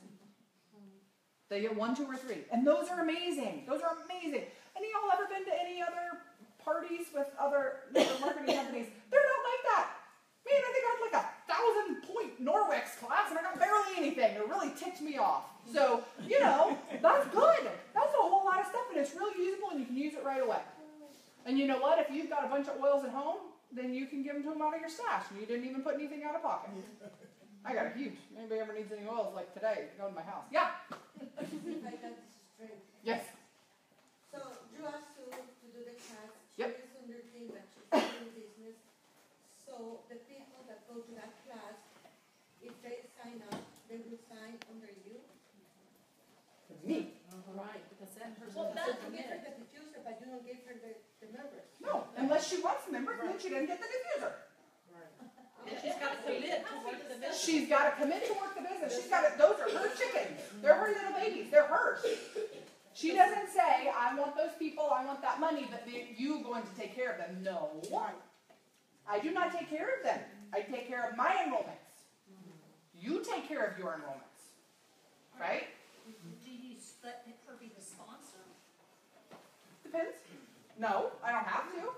They get 1, 2, or 3. And those are amazing. Those are amazing. Any of y'all ever been to any other parties with other marketing companies? They're not like that. Man, I think I had like a 1,000-point Norwex class and I got barely anything. It really ticked me off. So, that's good. That's a whole lot of stuff and it's really usable and you can use it right away. And you know what? If you've got a bunch of oils at home, then you can give them to them out of your stash and you didn't even put anything out of pocket. I got a huge. Anybody ever needs any oils like today, go to my house. Yeah? If I got this straight. Yes. So you asked Sue to do the class. Yep. She is under thing that she's doing business. So the people that go to that class, if they sign up, they will sign under you. Me? Right, because that person. Well, So that- you give her the diffuser, but you don't give her the members. No, unless she wants members, then she doesn't get the diffuser. And she's got to commit to work the business. She's got to commit to work the business. She's got to, those are her chickens. They're her little babies. They're hers. She doesn't say, I want those people, I want that money, but you going to take care of them. No. I do not take care of them. I take care of my enrollments. You take care of your enrollments. Right? Do you let her be the sponsor? Depends. No, I don't have to.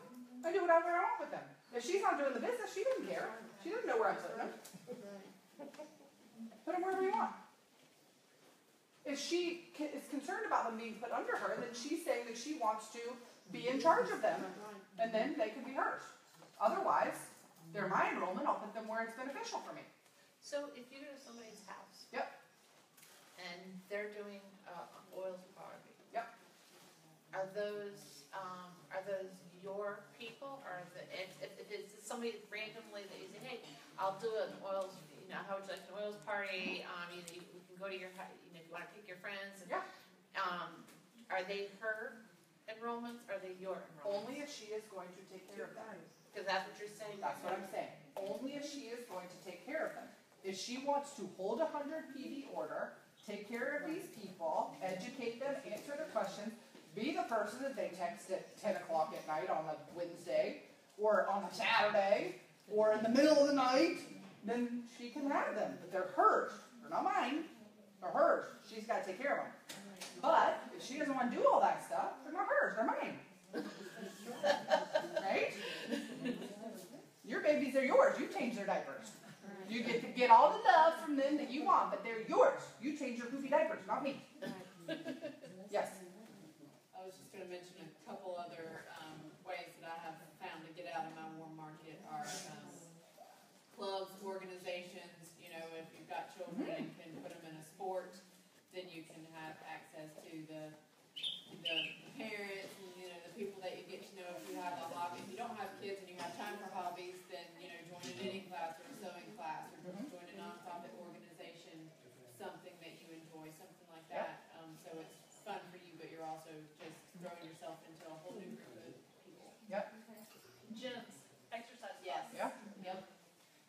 I do whatever I want with them. If she's not doing the business, she doesn't care. She doesn't know where I'm putting them. Put them wherever you want. If she is concerned about them being put under her, then she's saying that she wants to be in charge of them, and then they can be hers. Otherwise, they're my enrollment. I'll put them where it's beneficial for me. So if you go to somebody's house. Yep. And they're doing oils photography. Yep. Are those your people, or if it's somebody randomly that you say, hey, I'll do an oils, how would you like an oils party? We can go to your, if you want to pick your friends. And, Yeah. Are they her enrollments, or are they your enrollments? Only if she is going to take care of them. Because that's what you're saying. That's what I'm saying. Only if she is going to take care of them. If she wants to hold 100 PD order, take care of these people, educate them, answer their questions, be the person that they text at 10 o'clock at night on a Wednesday, or on a Saturday, or in the middle of the night, then she can have them. But they're hers. They're not mine. They're hers. She's got to take care of them. But if she doesn't want to do all that stuff, they're not hers. They're mine. Right? Your babies are yours. You change their diapers. You get to get all the love from them that you want, but they're yours. You change your poopy diapers, not me. Yes? I was just going to mention a couple other ways that I have found to get out of my warm market are clubs, organizations. You know, if you've got children and can put them in a sport, then you can have access to the parents and, you know, the people that you get to know if you have a hobby. If you don't have kids and you have time for hobbies, then, you know, join a knitting class or a sewing class or join a nonprofit organization, something that you enjoy, something like that. So it's fun for you, but you're also just throwing yourself into a whole new group of people. Yep. Gyms, exercise. Yes. Yep. Yep.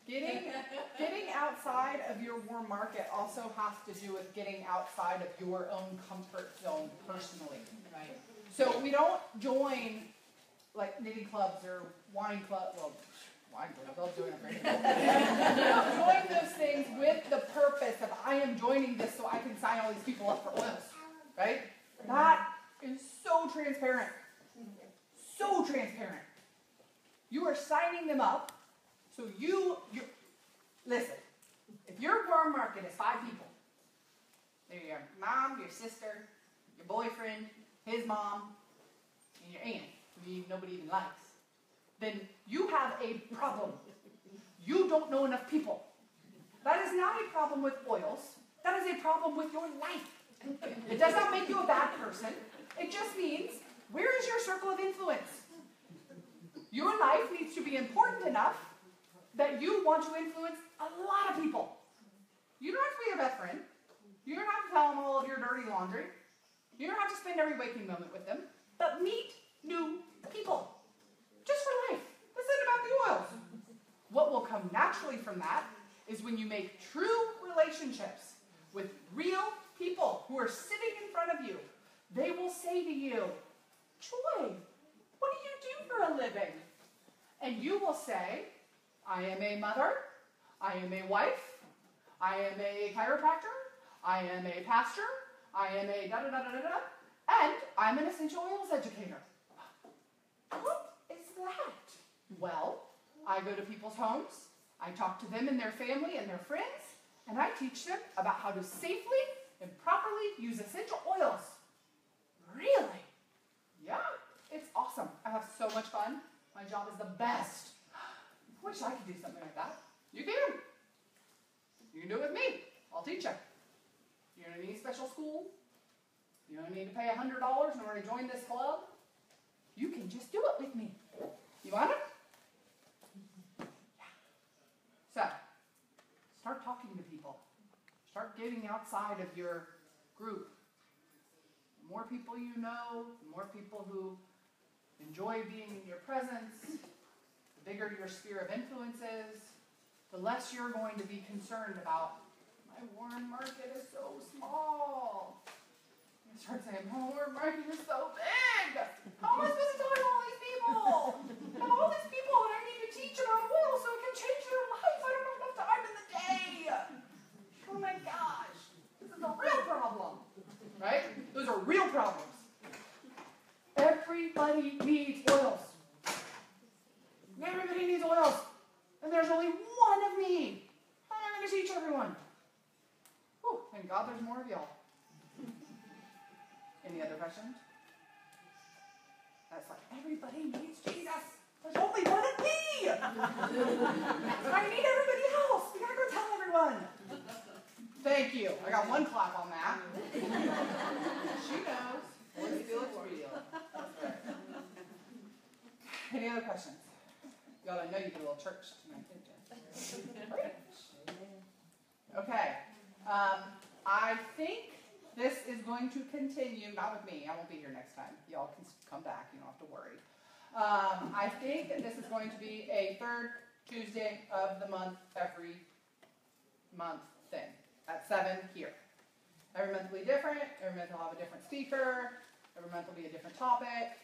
Getting outside of your warm market also has to do with getting outside of your own comfort zone personally. Right. So we don't join like knitting clubs or wine clubs. Well, wine clubs, I'll join them. We don't join those things with the purpose of I am joining this so I can sign all these people up for oils. Right? That is so transparent. So transparent. You are signing them up. So you listen, if your warm market is 5 people, they're your mom, your sister, your boyfriend, his mom, and your aunt, who nobody even likes, then you have a problem. You don't know enough people. That is not a problem with oils. That is a problem with your life. It does not make you a bad person. It just means, where is your circle of influence? Your life needs to be important enough that you want to influence a lot of people. You don't have to be their best friend. You don't have to tell them all of your dirty laundry. You don't have to spend every waking moment with them. But meet new people. Just for life. This isn't about the oils. What will come naturally from that is when you make true relationships with real people who are sitting in front of you. They will say to you, Joy, what do you do for a living? And you will say, I am a mother, I am a wife, I am a chiropractor, I am a pastor, I am a da-da-da-da-da-da, and I'm an essential oils educator. What is that? Well, I go to people's homes, I talk to them and their family and their friends, and I teach them about how to safely and properly use essential oils. Really? Yeah, it's awesome. I have so much fun. My job is the best. I wish I could do something like that. You can. You can do it with me. I'll teach you. You don't need special school. You don't need to pay $100 in order to join this club. You can just do it with me. You want it? Yeah. So, start talking to people. Start getting outside of your group. The more people you know, the more people who enjoy being in your presence, the bigger your sphere of influence is, the less you're going to be concerned about, my warm market is so small. You start saying, my warm market is so big. How am I supposed to talk to all these people? I have all these people that I need to teach about oil so it can change their life. I don't have enough time in the day. Oh my gosh. This is a real problem. Right? Those are real problems. Everybody needs oils. Everybody needs oils. And there's only one of me. How am I going to teach everyone? Whew, thank God there's more of y'all. Any other questions? That's like, everybody needs Jesus. There's only one of me. I need everybody else. We got to go tell everyone. Thank you. I got one clap on that. She knows. Let's feel it's real. That's right. Any other questions? Y'all, I know you did a little church tonight, didn't you? Okay. I think this is going to continue, not with me, I won't be here next time. Y'all can come back, you don't have to worry. I think that this is going to be a third Tuesday of the month, every month thing, at 7 here. Every month will be different, every month will have a different speaker, every month will be a different topic.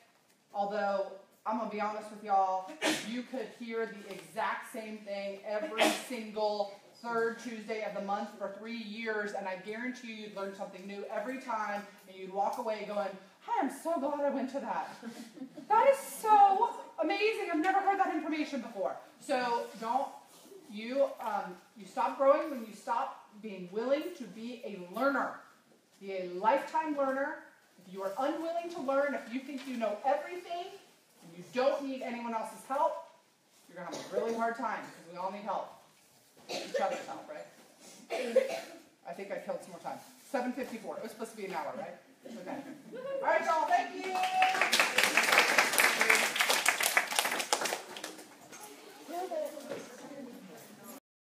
Although, I'm going to be honest with y'all, you could hear the exact same thing every single third Tuesday of the month for 3 years, and I guarantee you'd learn something new every time, and you'd walk away going, I am so glad I went to that. That is so amazing. I've never heard that information before. So you stop growing when you stop being willing to be a learner. Be a lifetime learner. If you are unwilling to learn, if you think you know everything, and you don't need anyone else's help, you're going to have a really hard time, because we all need help. Each other's help, right? I think I killed some more time. 7:54. It was supposed to be an hour, right? Okay. All right, y'all. Thank you.